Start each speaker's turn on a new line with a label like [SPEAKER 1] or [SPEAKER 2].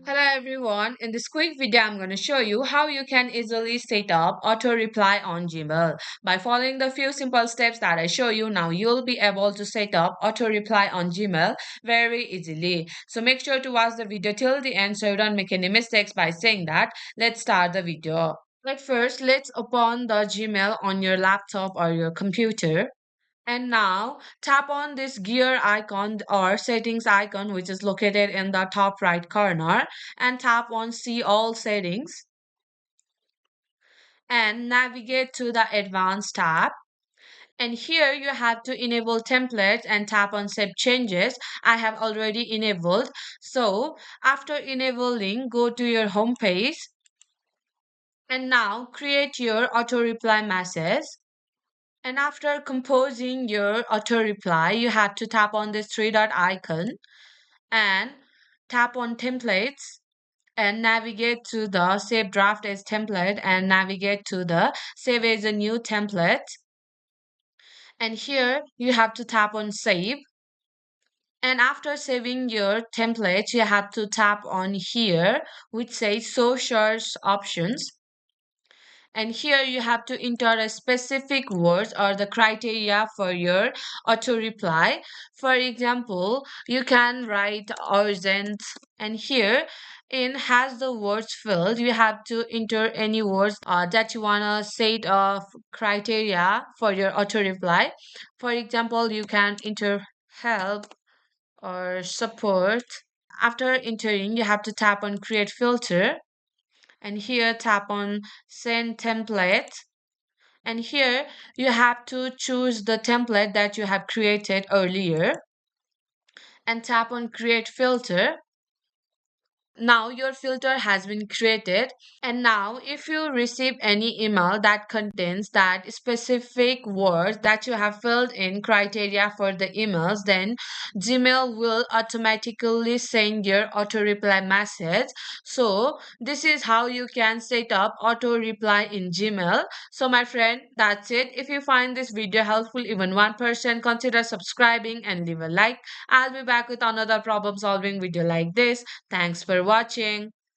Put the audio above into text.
[SPEAKER 1] Hello everyone, in this quick video I'm going to show you how you can easily set up auto reply on Gmail. By following the few simple steps that I show you now, you'll be able to set up auto reply on Gmail very easily. So make sure to watch the video till the end so you don't make any mistakes by saying that. Let's start the video. But first, let's open the Gmail on your laptop or your computer. And now tap on this gear icon or settings icon, which is located in the top right corner, and tap on see all settings and navigate to the advanced tab. And here you have to enable templates and tap on save changes. I have already enabled. So after enabling, go to your home page and now create your auto reply message. And after composing your auto reply, you have to tap on this three dot icon and tap on templates and navigate to the save draft as template and navigate to the save as a new template. And here you have to tap on save. And after saving your template, you have to tap on here, which says show search options. And here you have to enter a specific words or the criteria for your auto reply. For example, you can write urgent, and here in has the words filled, you have to enter any words that you want to set of criteria for your auto reply. For example, you can enter help or support. After entering, you have to tap on create filter and here tap on send template, and here you have to choose the template that you have created earlier and tap on create filter. Now your filter has been created, and now if you receive any email that contains that specific words that you have filled in criteria for the emails, then Gmail will automatically send your auto reply message. So this is how you can set up auto reply in Gmail. So my friend, that's it. If you find this video helpful, even 1%, consider subscribing and leave a like. I'll be back with another problem solving video like this. Thanks for watching.